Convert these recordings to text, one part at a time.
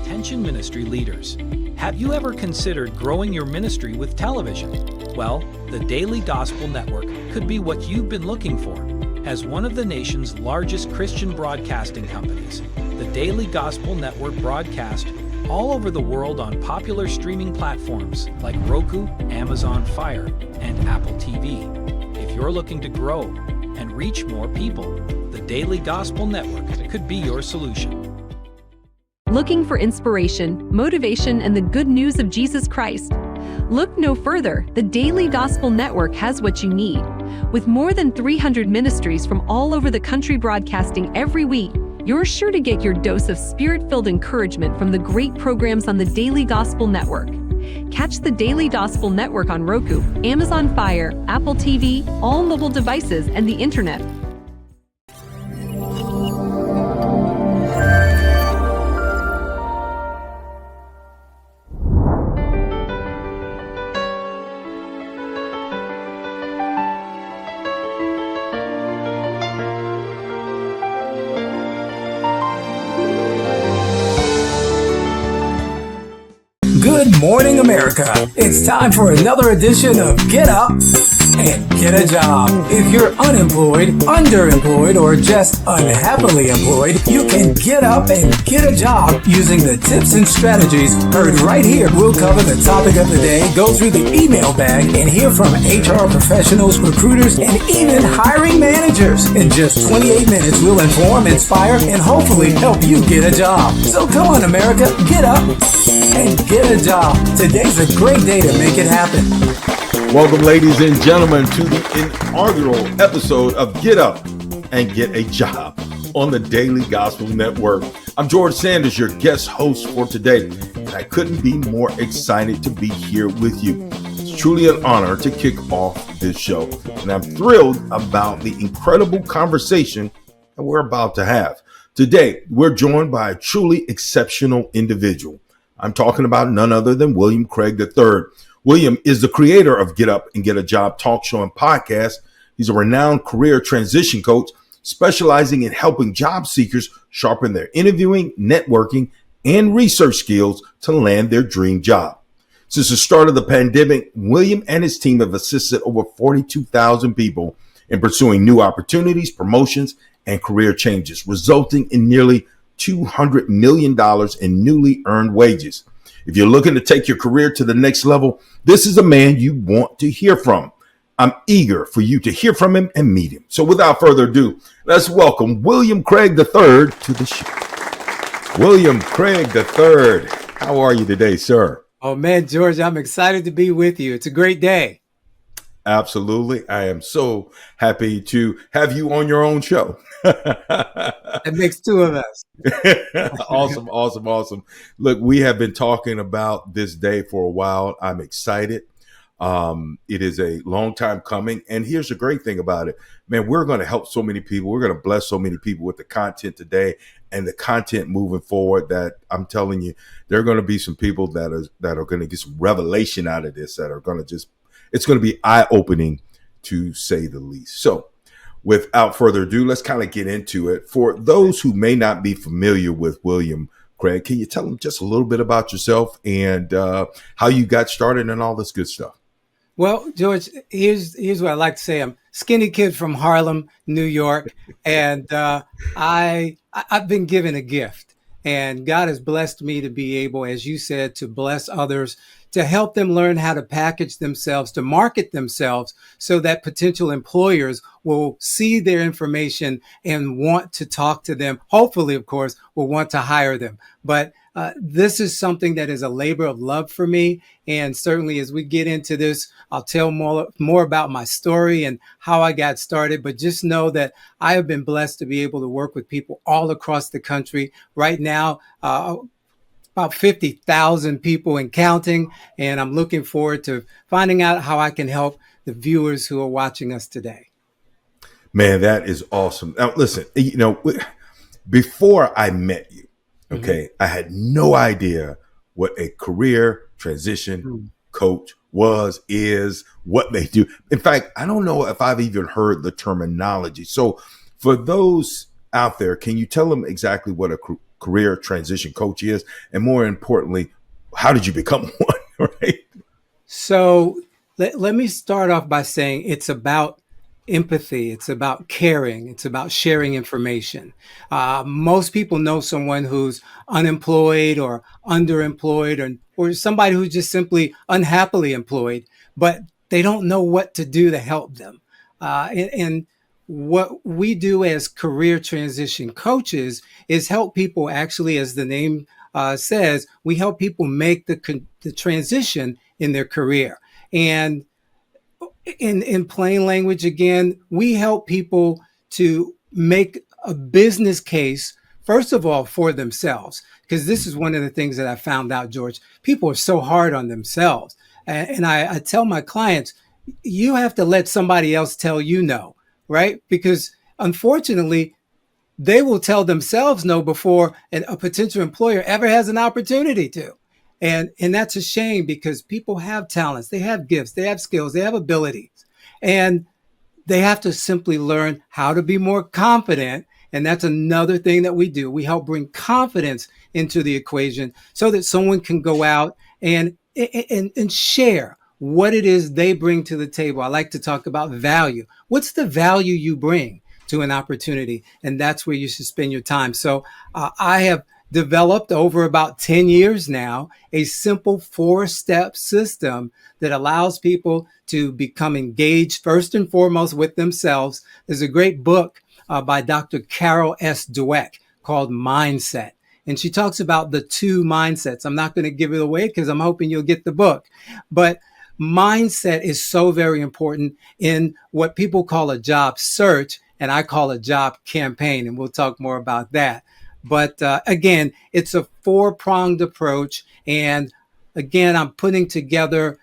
Attention ministry leaders. Have you ever considered growing your ministry with television? Well, the Daily Gospel Network could be what you've been looking for. As one of the nation's largest Christian broadcasting companies, the Daily Gospel Network broadcasts all over the world on popular streaming platforms like Roku, Amazon Fire, and Apple TV. If you're looking to grow and reach more people, the Daily Gospel Network could be your solution. Looking for inspiration, motivation, and the good news of Jesus Christ? Look no further. The Daily Gospel Network has what you need. With more than 300 ministries from all over the country broadcasting every week, you're sure to get your dose of spirit-filled encouragement from the great programs on the Daily Gospel Network. Catch the Daily Gospel Network on Roku, Amazon Fire, Apple TV, all mobile devices, and the internet. Good morning, America. It's time for another edition of Get Up and Get a Job. If you're unemployed, underemployed, or just unhappily employed, you can get up and get a job using the tips and strategies heard right here. We'll cover the topic of the day, go through the email bag, and hear from HR professionals, recruiters, and even hiring managers. In just 28 minutes, we'll inform, inspire, and hopefully help you get a job. So come on, America, get up and get a job. Today's a great day to make it happen. Welcome, ladies and gentlemen, to the inaugural episode of Get Up and Get a Job on the Daily Gospel Network. I'm George Sanders, your guest host for today, and I couldn't be more excited to be here with you. It's truly an honor to kick off this show, and I'm thrilled about the incredible conversation that we're about to have. Today, we're joined by a truly exceptional individual. I'm talking about none other than William Craig III. William is the creator of Get Up and Get a Job talk show and podcast. He's a renowned career transition coach specializing in helping job seekers sharpen their interviewing, networking, and research skills to land their dream job. Since the start of the pandemic, William and his team have assisted over 42,000 people in pursuing new opportunities, promotions, and career changes, resulting in nearly $200 million in newly earned wages. If you're looking to take your career to the next level, this is a man you want to hear from. I'm eager for you to hear from him and meet him. So without further ado, let's welcome William Craig III to the show. William Craig III, how are you today, sir? Oh man, George, I'm excited to be with you. It's a great day. Absolutely. I am so happy to have you on your own show. It makes two of us. Awesome. Look, we have been talking about this day for a while. I'm excited. It is a long time coming. And here's the great thing about it. Man, we're going to help so many people. We're going to bless so many people with the content today and the content moving forward that I'm telling you, there are going to be some people that are going to get some revelation out of this, that are going to it's going to be eye-opening to say the least. So without further ado, let's kind of get into it. For those who may not be familiar with William Craig, can you tell them just a little bit about yourself and how you got started and all this good stuff? Well, George, here's what I like to say. I'm a skinny kid from Harlem, New York, and I've been given a gift. And God has blessed me to be able, as you said, to bless others, to help them learn how to package themselves, to market themselves so that potential employers will see their information and want to talk to them. Hopefully, of course, will want to hire them. But this is something that is a labor of love for me. And certainly as we get into this, I'll tell more about my story and how I got started. But just know that I have been blessed to be able to work with people all across the country. Right now, about 50,000 people and counting. And I'm looking forward to finding out how I can help the viewers who are watching us today. Man, that is awesome. Now, listen, before I met you, okay, I had no idea what a career transition coach is, what they do. In fact, I don't know if I've even heard the terminology. So for those out there, can you tell them exactly what career transition coach is, and more importantly, how did you become one? Right? So let me start off by saying it's about empathy. It's about caring. It's about sharing information. Most people know someone who's unemployed or underemployed, or somebody who's just simply unhappily employed, but they don't know what to do to help them. And what we do as career transition coaches is help people actually, as the name says, we help people make the transition in their career. And in plain language, again, we help people to make a business case, first of all, for themselves, because this is one of the things that I found out, George. People are so hard on themselves. And I tell my clients, you have to let somebody else tell you no, right? Because unfortunately, they will tell themselves no before a potential employer ever has an opportunity to. And that's a shame, because people have talents, they have gifts, they have skills, they have abilities, and they have to simply learn how to be more confident. And that's another thing that we do. We help bring confidence into the equation so that someone can go out and share what it is they bring to the table. I like to talk about value. What's the value you bring to an opportunity? And that's where you should spend your time. So I have developed over about 10 years now a simple 4-step system that allows people to become engaged first and foremost with themselves. There's a great book by Dr. Carol S. Dweck called Mindset. And she talks about the 2 mindsets. I'm not going to give it away because I'm hoping you'll get the book. But mindset is so very important in what people call a job search, and I call a job campaign. And we'll talk more about that. But again, it's a 4-pronged approach. And again, I'm putting together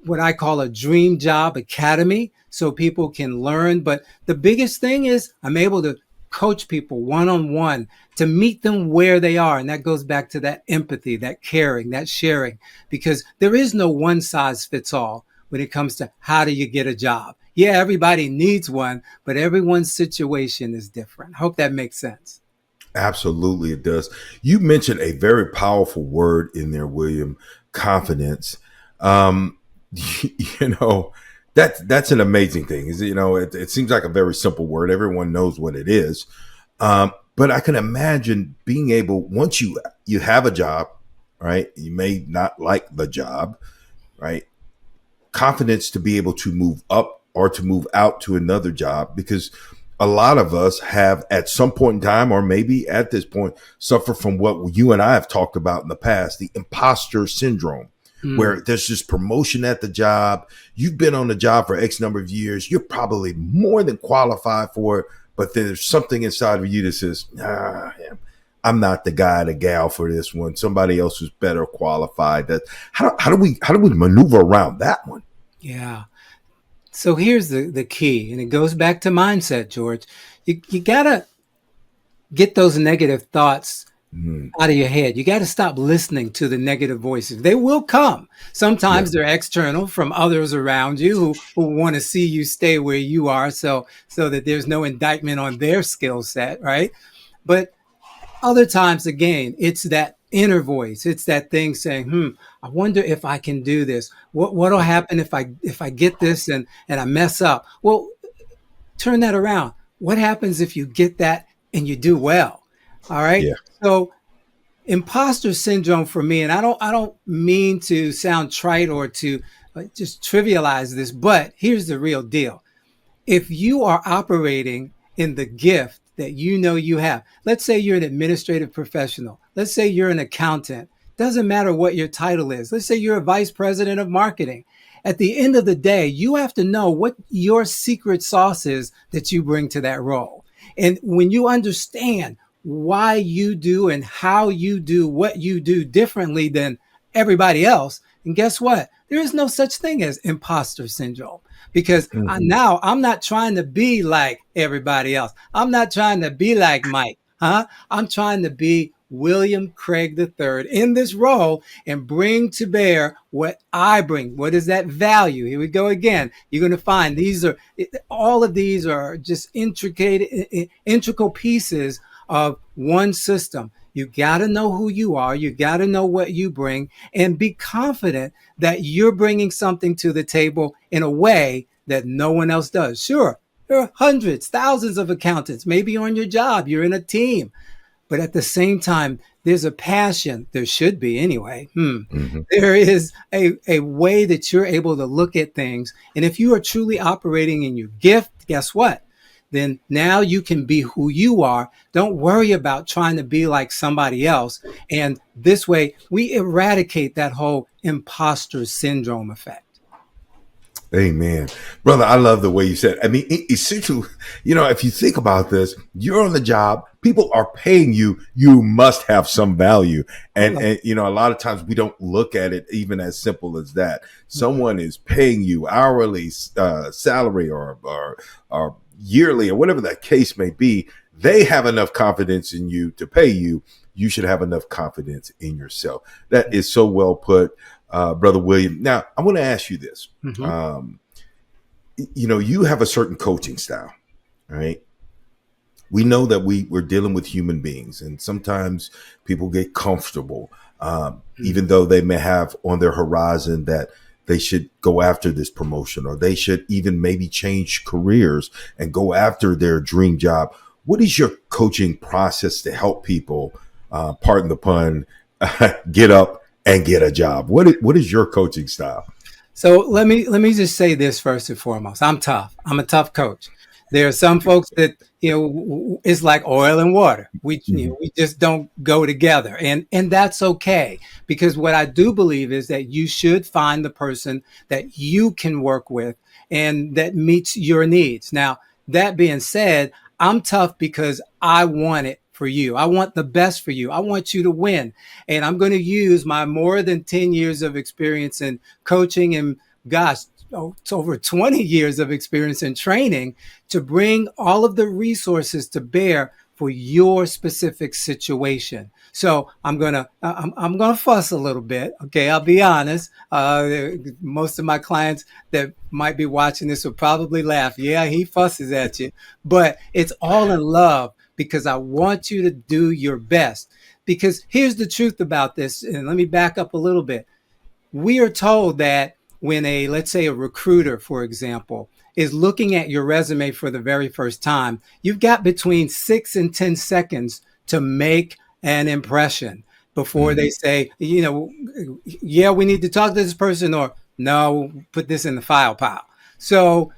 what I call a dream job academy so people can learn. But the biggest thing is I'm able to coach people one-on-one to meet them where they are. And that goes back to that empathy, that caring, that sharing, because there is no one size fits all when it comes to how do you get a job. Yeah, everybody needs one, but everyone's situation is different. I hope that makes sense. Absolutely, it does. You mentioned a very powerful word in there, William: confidence. You know, that's an amazing thing. Is it seems like a very simple word. Everyone knows what it is, but I can imagine being able, once you have a job, right? You may not like the job, right? Confidence to be able to move up or to move out to another job, because a lot of us have at some point in time, or maybe at this point, suffer from what you and I have talked about in the past, the impostor syndrome, where there's just promotion at the job. You've been on the job for X number of years. You're probably more than qualified for it, but there's something inside of you that says, I'm not the guy, the gal for this one. Somebody else who's better qualified. How do we maneuver around that one? Yeah. So here's the key, and it goes back to mindset, George. You got to get those negative thoughts out of your head. You got to stop listening to the negative voices. They will come. Sometimes they're external from others around you who want to see you stay where you are, so that there's no indictment on their skill set, right? But other times, again, it's that inner voice. It's that thing saying, I wonder if I can do this. What'll happen if I get this and I mess up? Well, turn that around. What happens if you get that and you do well? All right. Yeah. So imposter syndrome for me, and I don't mean to sound trite or to just trivialize this, but here's the real deal. If you are operating in the gift that you have, let's say you're an administrative professional, let's say you're an accountant, doesn't matter what your title is. Let's say you're a vice president of marketing. At the end of the day, you have to know what your secret sauce is that you bring to that role. And when you understand why you do and how you do what you do differently than everybody else, and guess what? There is no such thing as imposter syndrome, because now I'm not trying to be like everybody else. I'm not trying to be like Mike. I'm trying to be William Craig III in this role and bring to bear what I bring. What is that value? Here we go again. You're going to find all of these are just intricate pieces of one system. You got to know who you are. You got to know what you bring and be confident that you're bringing something to the table in a way that no one else does. Sure, there are hundreds, thousands of accountants, maybe on your job, you're in a team, but at the same time, there's a passion. There should be anyway. Mm-hmm. There is a way that you're able to look at things. And if you are truly operating in your gift, guess what? Then now you can be who you are. Don't worry about trying to be like somebody else. And this way, we eradicate that whole imposter syndrome effect. Amen. Brother, I love the way you said it. I mean, essentially, if you think about this, you're on the job, people are paying you, you must have some value. And a lot of times we don't look at it even as simple as that. Someone is paying you hourly salary or yearly or whatever that case may be. They have enough confidence in you to pay you. You should have enough confidence in yourself. That is so well put. Brother William. Now, I want to ask you this. Mm-hmm. You have a certain coaching style, right? We know that we're dealing with human beings, and sometimes people get comfortable, even though they may have on their horizon that they should go after this promotion, or they should even maybe change careers and go after their dream job. What is your coaching process to help people, pardon the pun, get up and get a job? What is your coaching style? So let me just say this first and foremost. I'm tough. I'm a tough coach. There are some folks that, it's like oil and water. We just don't go together. And that's okay. Because what I do believe is that you should find the person that you can work with and that meets your needs. Now, that being said, I'm tough because I want it for you. I want the best for you. I want you to win. And I'm going to use my more than 10 years of experience in coaching and it's over 20 years of experience in training to bring all of the resources to bear for your specific situation. So I'm gonna fuss a little bit. Okay, I'll be honest. Most of my clients that might be watching this will probably laugh. Yeah, he fusses at you, but it's all in love because I want you to do your best. Because here's the truth about this, and let me back up a little bit. We are told that when let's say a recruiter, for example, is looking at your resume for the very first time, you've got between 6 and 10 seconds to make an impression before they say, yeah, we need to talk to this person, or no, put this in the file pile. So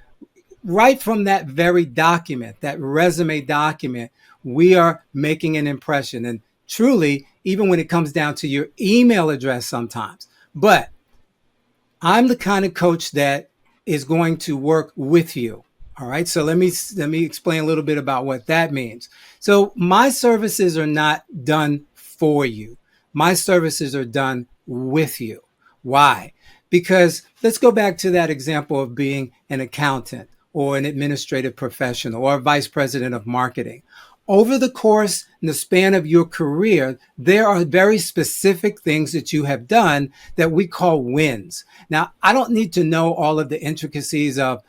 right from that very document, that resume document, we are making an impression. And truly, even when it comes down to your email address sometimes. But I'm the kind of coach that is going to work with you. All right. So let me explain a little bit about what that means. So my services are not done for you. My services are done with you. Why? Because let's go back to that example of being an accountant or an administrative professional or a vice president of marketing. Over the course and the span of your career, there are very specific things that you have done that we call wins. Now, I don't need to know all of the intricacies of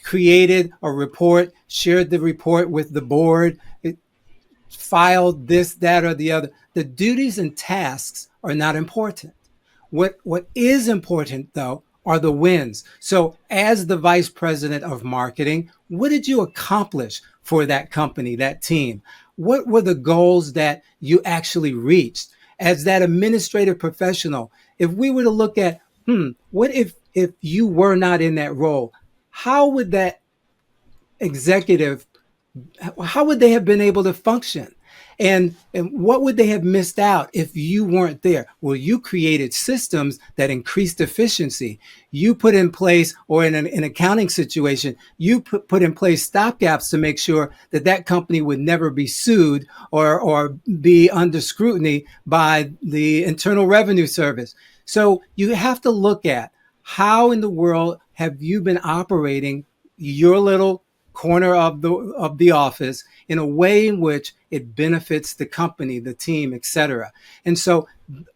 created a report, shared the report with the board, filed this, that, or the other. The duties and tasks are not important. What is important, though, are the wins. So as the vice president of marketing, what did you accomplish for that company, that team? What were the goals that you actually reached? As that administrative professional, if we were to look at, what if you were not in that role? How would that executive, how would they have been able to function? And what would they have missed out if you weren't there? Well, you created systems that increased efficiency. You put in place, or in an accounting situation, you put in place stopgaps to make sure that that company would never be sued or be under scrutiny by the Internal Revenue Service. So you have to look at how in the world have you been operating your little corner of the office in a way in which it benefits the company, the team, etc. And so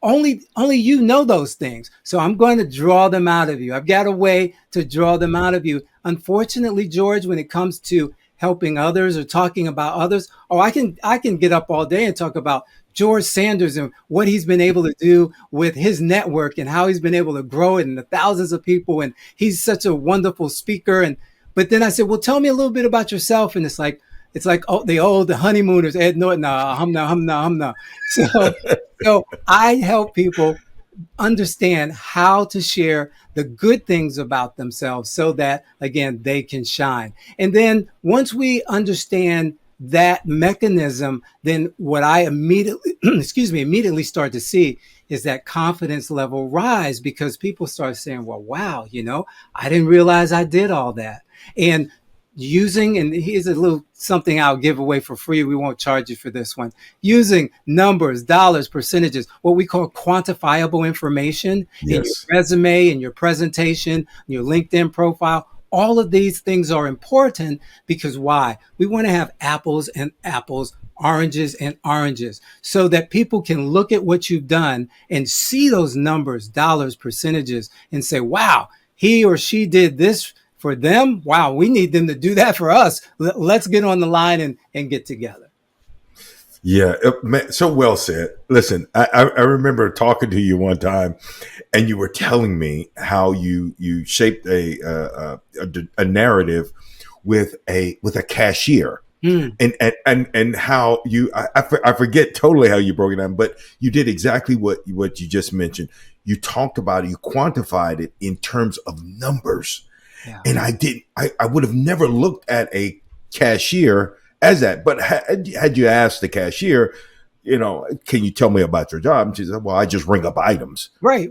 only you know those things. So I'm going to draw them out of you. I've got a way to draw them out of you. Unfortunately, George, when it comes to helping others or talking about others, or I can get up all day and talk about George Sanders and what he's been able to do with his network and how he's been able to grow it and the thousands of people. And he's such a wonderful speaker. But then I said, well, tell me a little bit about yourself. And it's like oh, the honeymooners, Ed Norton, humna. So I help people understand how to share the good things about themselves so that, again, they can shine. And then once we understand that mechanism, then what I immediately start to see is that confidence level rise, because people start saying, well, wow, I didn't realize I did all that. And and here's a little something I'll give away for free. We won't charge you for this one. Using numbers, dollars, percentages, what we call quantifiable information in your resume, in your presentation, in your LinkedIn profile. All of these things are important because why? We want to have apples and apples, oranges and oranges, so that people can look at what you've done and see those numbers, dollars, percentages, and say, wow, he or she did this for them. Wow, we need them to do that for us. Let's get on the line and get together. Yeah, man, so well said. Listen, I remember talking to you one time, and you were telling me how you shaped a narrative with a cashier, and how I forget totally how you broke it down, but you did exactly what you just mentioned. You talked about it, you quantified it in terms of numbers. Yeah. And I would have never looked at a cashier as that. But had you asked the cashier, can you tell me about your job? And she said, well, I just ring up items. Right.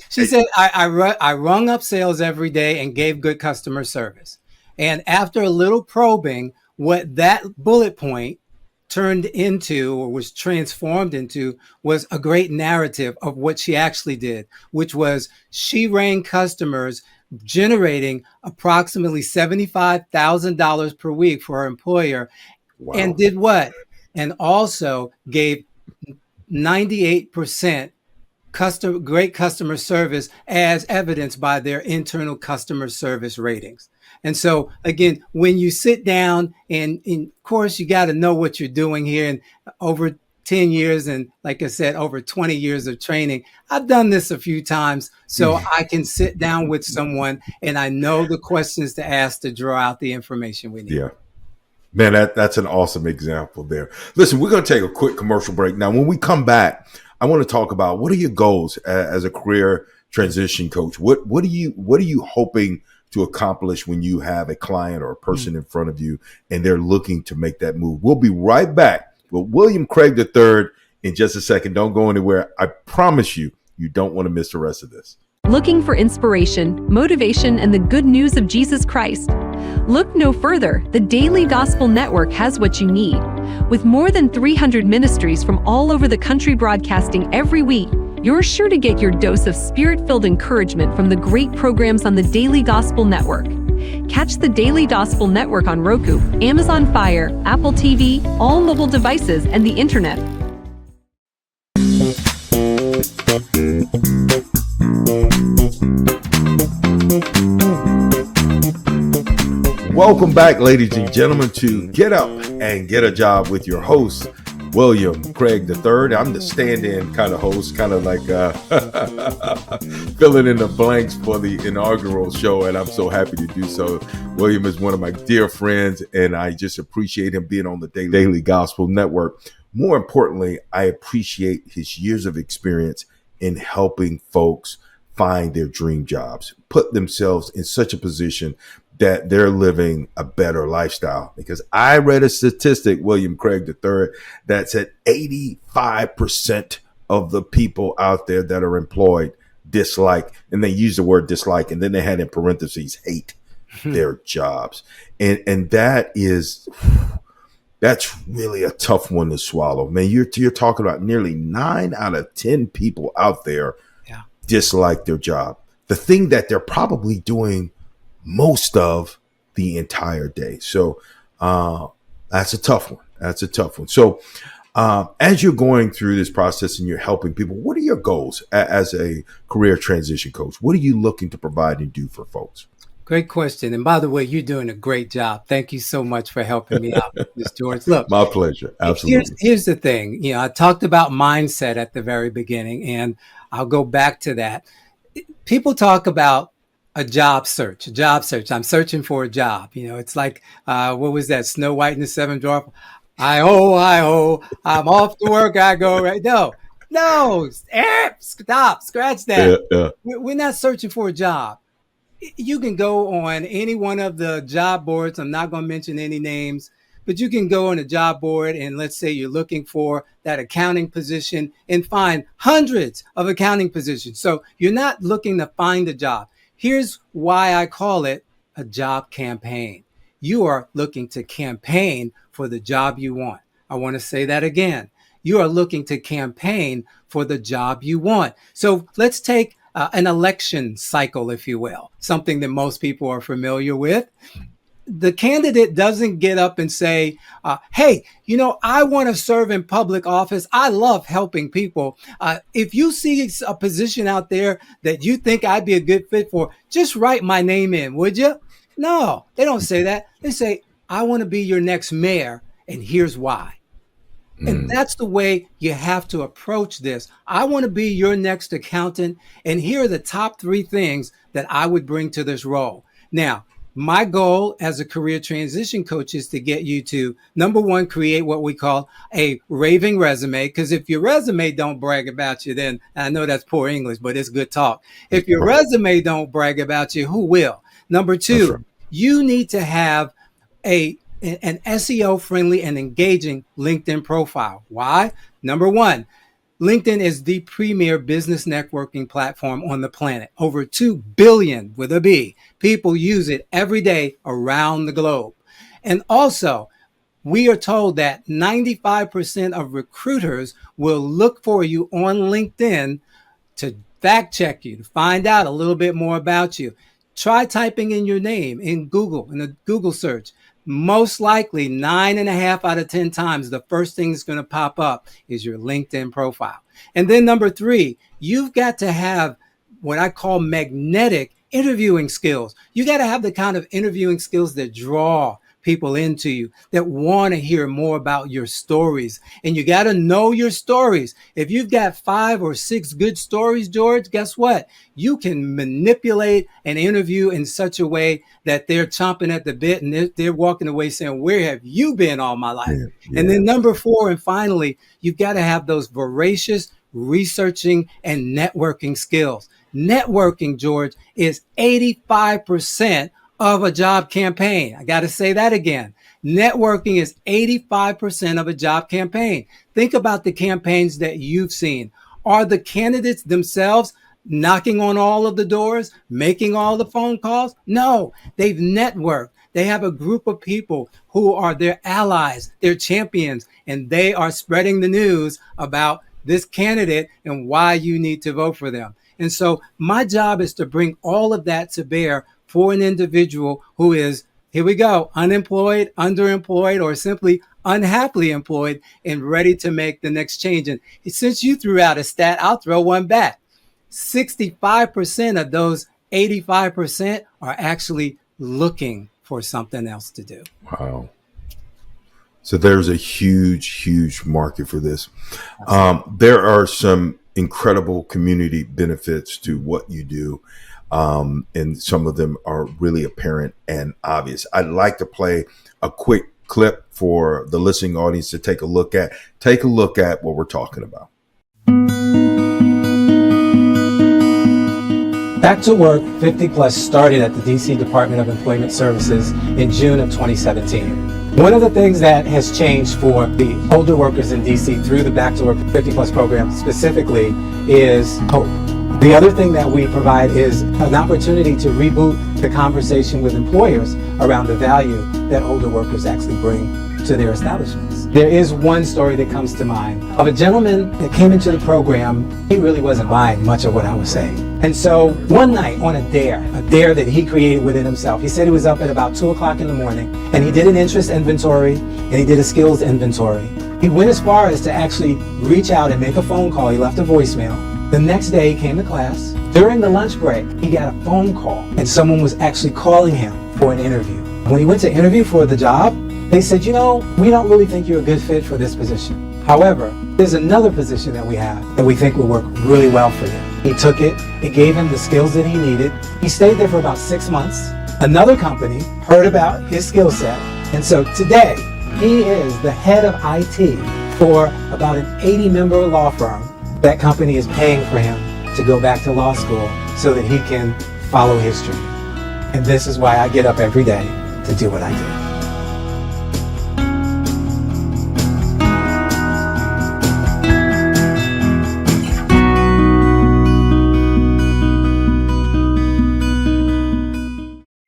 She said, I rung up sales every day and gave good customer service. And after a little probing, what that bullet point turned into, or was transformed into, was a great narrative of what she actually did, which was she rang customers, generating approximately $75,000 per week for her employer. Wow. And did what? And also gave 98% great customer service, as evidenced by their internal customer service ratings. And so, again, when you sit down, and of course, you got to know what you're doing here. And over 10 years, and like I said, over 20 years of training, I've done this a few times, so I can sit down with someone and I know the questions to ask to draw out the information we need. Yeah. Man, that's an awesome example there. Listen, we're going to take a quick commercial break. Now, when we come back, I want to talk about, what are your goals as a career transition coach? What are you hoping to accomplish when you have a client or a person in front of you and they're looking to make that move? We'll be right back with William Craig III in just a second. Don't go anywhere. I promise you don't want to miss the rest of this. Looking for inspiration, motivation, and the good news of Jesus Christ? Look no further. The Daily Gospel Network has what you need. With more than 300 ministries from all over the country broadcasting every week, you're sure to get your dose of spirit-filled encouragement from the great programs on the Daily Gospel Network. Catch the Daily Gospel Network on Roku, Amazon Fire, Apple TV, all mobile devices, and the internet. Welcome back, ladies and gentlemen, to Get Up and Get a Job with your host, William Craig III. I'm the stand-in kind of host, kind of like filling in the blanks for the inaugural show, and I'm so happy to do so. William is one of my dear friends, and I just appreciate him being on the Daily Gospel Network. More importantly, I appreciate his years of experience in helping folks find their dream jobs, put themselves in such a position that they're living a better lifestyle. Because I read a statistic, William Craig III, that said 85% of the people out there that are employed dislike, and they use the word dislike, and then they had in parentheses, hate their jobs. And that's really a tough one to swallow. Man, you're talking about nearly 9 out of 10 people out there dislike their job, the thing that they're probably doing most of the entire day. So that's a tough one. So as you're going through this process and you're helping people, what are your goals as a career transition coach? What are you looking to provide and do for folks? Great question. And by the way, you're doing a great job. Thank you so much for helping me out, Ms. George. Look, My pleasure. Absolutely. here's the thing. I talked about mindset at the very beginning, and I'll go back to that. People talk about a job search. I'm searching for a job. It's like, what was that? Snow White and the Seven Dwarfs. I ho, I'm off to work. I go right. No, stop, scratch that. Yeah. We're not searching for a job. You can go on any one of the job boards. I'm not going to mention any names, but you can go on a job board and let's say you're looking for that accounting position and find hundreds of accounting positions. So you're not looking to find a job. Here's why I call it a job campaign. You are looking to campaign for the job you want. I want to say that again. You are looking to campaign for the job you want. So let's take an election cycle, if you will, something that most people are familiar with. The candidate doesn't get up and say, hey, I want to serve in public office. I love helping people. If you see a position out there that you think I'd be a good fit for, just write my name in, would you? No, they don't say that. They say, I want to be your next mayor, and here's why. And that's the way you have to approach this. I want to be your next accountant, and here are the top 3 things that I would bring to this role. Now, my goal as a career transition coach is to get you to, number 1, create what we call a raving resume. Because if your resume don't brag about you, then I know that's poor English, but it's good talk. If your resume don't brag about you, who will? Number 2, you need to have an SEO friendly and engaging LinkedIn profile. Why? Number 1, LinkedIn is the premier business networking platform on the planet. Over 2 billion with a B people use it every day around the globe. And also, we are told that 95% of recruiters will look for you on LinkedIn to fact check you, to find out a little bit more about you. Try typing in your name in Google, in a Google search. Most likely 9.5 out of 10 times, the first thing that's going to pop up is your LinkedIn profile. And then number 3, you've got to have what I call magnetic interviewing skills. You got to have the kind of interviewing skills that draw people into you, that want to hear more about your stories. And you got to know your stories. If you've got 5 or 6 good stories, George, guess what? You can manipulate an interview in such a way that they're chomping at the bit and they're walking away saying, where have you been all my life? Yeah. And then number 4, and finally, you've got to have those voracious researching and networking skills. Networking, George, is 85% of a job campaign. I got to say that again. Networking is 85% of a job campaign. Think about the campaigns that you've seen. Are the candidates themselves knocking on all of the doors, making all the phone calls? No, they've networked. They have a group of people who are their allies, their champions, and they are spreading the news about this candidate and why you need to vote for them. And so my job is to bring all of that to bear for an individual who is, here we go, unemployed, underemployed, or simply unhappily employed and ready to make the next change. And since you threw out a stat, I'll throw one back. 65% of those 85% are actually looking for something else to do. Wow. So there's a huge market for this. There are some incredible community benefits to what you do. And some of them are really apparent and obvious. I'd like to play a quick clip for the listening audience to take a look at. Take a look at what we're talking about. Back to Work 50 Plus started at the DC Department of Employment Services in June of 2017. One of the things that has changed for the older workers in DC through the Back to Work 50 Plus program specifically is hope. The other thing that we provide is an opportunity to reboot the conversation with employers around the value that older workers actually bring to their establishments. There is one story that comes to mind of a gentleman that came into the program. He really wasn't buying much of what I was saying. And so one night on a dare that he created within himself, he said he was up at about 2 o'clock in the morning and he did an interest inventory and he did a skills inventory. He went as far as to actually reach out and make a phone call. He left a voicemail. The next day he came to class. During the lunch break, he got a phone call and someone was actually calling him for an interview. When he went to interview for the job, they said, we don't really think you're a good fit for this position. However, there's another position that we have that we think will work really well for you. He took it. It gave him the skills that he needed. He stayed there for about 6 months. Another company heard about his skill set. And so today, he is the head of IT for about an 80-member law firm. That company is paying for him to go back to law school so that he can follow his dream. And this is why I get up every day to do what I do.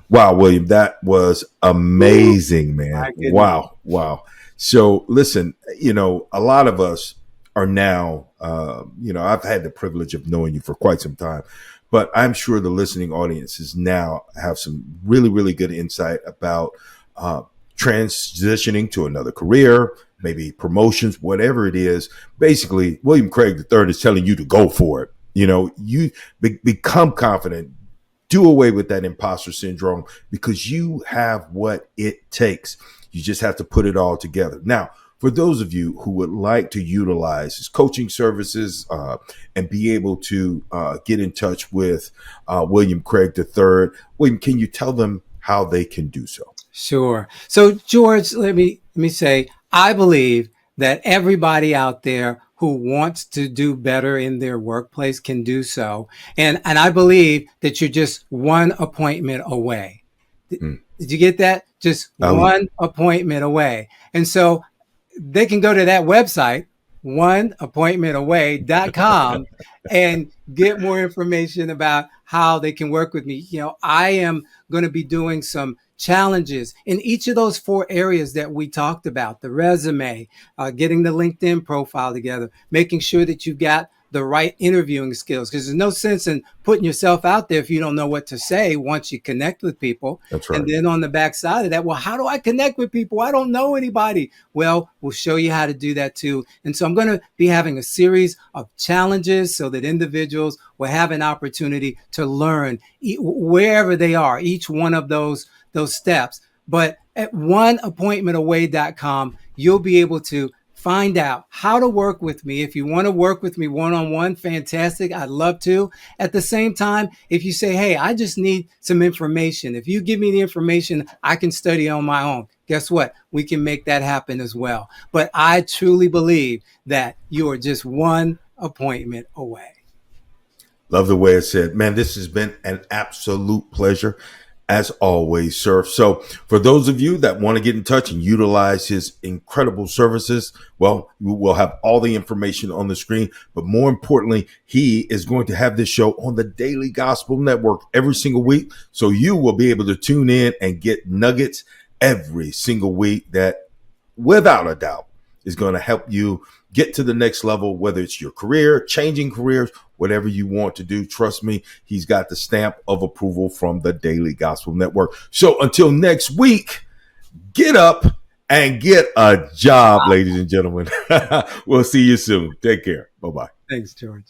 Wow, William, that was amazing, man. Wow. So listen, a lot of us are now, I've had the privilege of knowing you for quite some time, but I'm sure the listening audiences now have some really, really good insight about transitioning to another career, maybe promotions, whatever it is. Basically, William Craig III is telling you to go for it. You become confident. Do away with that imposter syndrome because you have what it takes. You just have to put it all together. Now, for those of you who would like to utilize his coaching services and be able to get in touch with William Craig III, William, can you tell them how they can do so? Sure. So, George, let me say, I believe that everybody out there who wants to do better in their workplace can do so. And I believe that you're just one appointment away. Did you get that? Just one appointment away. And so they can go to that website, oneappointmentaway.com, and get more information about how they can work with me. I am going to be doing some challenges in each of those 4 areas that we talked about: the resume, getting the LinkedIn profile together, making sure that you've got the right interviewing skills, because there's no sense in putting yourself out there if you don't know what to say once you connect with people. That's right. And then on the backside of that, well, how do I connect with people? I don't know anybody. Well, we'll show you how to do that too. And so I'm going to be having a series of challenges so that individuals will have an opportunity to learn wherever they are, each one of those steps. But at oneappointmentaway.com, you'll be able to find out how to work with me. If you want to work with me one-on-one, fantastic. I'd love to. At the same time, if you say, hey, I just need some information, if you give me the information, I can study on my own. Guess what? We can make that happen as well. But I truly believe that you are just one appointment away. Love the way it said. Man, this has been an absolute pleasure, as always, sir. So for those of you that want to get in touch and utilize his incredible services, well, we'll have all the information on the screen. But more importantly, he is going to have this show on the Daily Gospel Network every single week. So you will be able to tune in and get nuggets every single week that, without a doubt, is going to help you get to the next level, whether it's your career, changing careers, whatever you want to do. Trust me, he's got the stamp of approval from the Daily Gospel Network. So until next week, get up and get a job, ladies and gentlemen. We'll see you soon. Take care. Bye-bye. Thanks, George.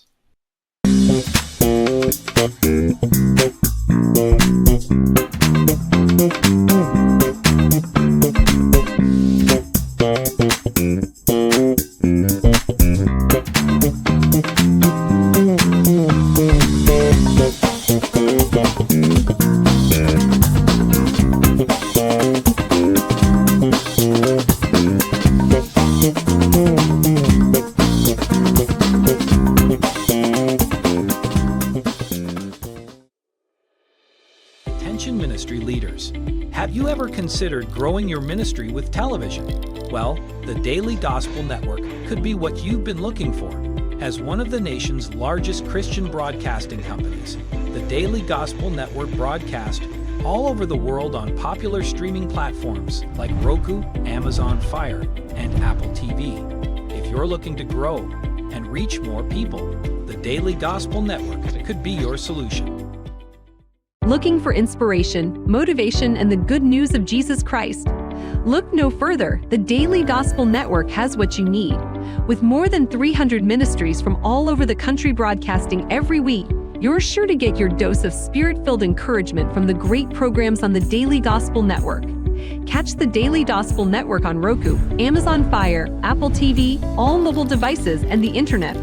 Attention ministry leaders. Have you ever considered growing your ministry with television? Well, the Daily Gospel Network could be what you've been looking for. As one of the nation's largest Christian broadcasting companies, the Daily Gospel Network broadcasts all over the world on popular streaming platforms like Roku, Amazon Fire, and Apple TV. If you're looking to grow and reach more people, the Daily Gospel Network could be your solution. Looking for inspiration, motivation, and the good news of Jesus Christ? Look no further. The Daily Gospel Network has what you need. With more than 300 ministries from all over the country broadcasting every week, you're sure to get your dose of spirit-filled encouragement from the great programs on the Daily Gospel Network. Catch the Daily Gospel Network on Roku, Amazon Fire, Apple TV, all mobile devices, and the internet.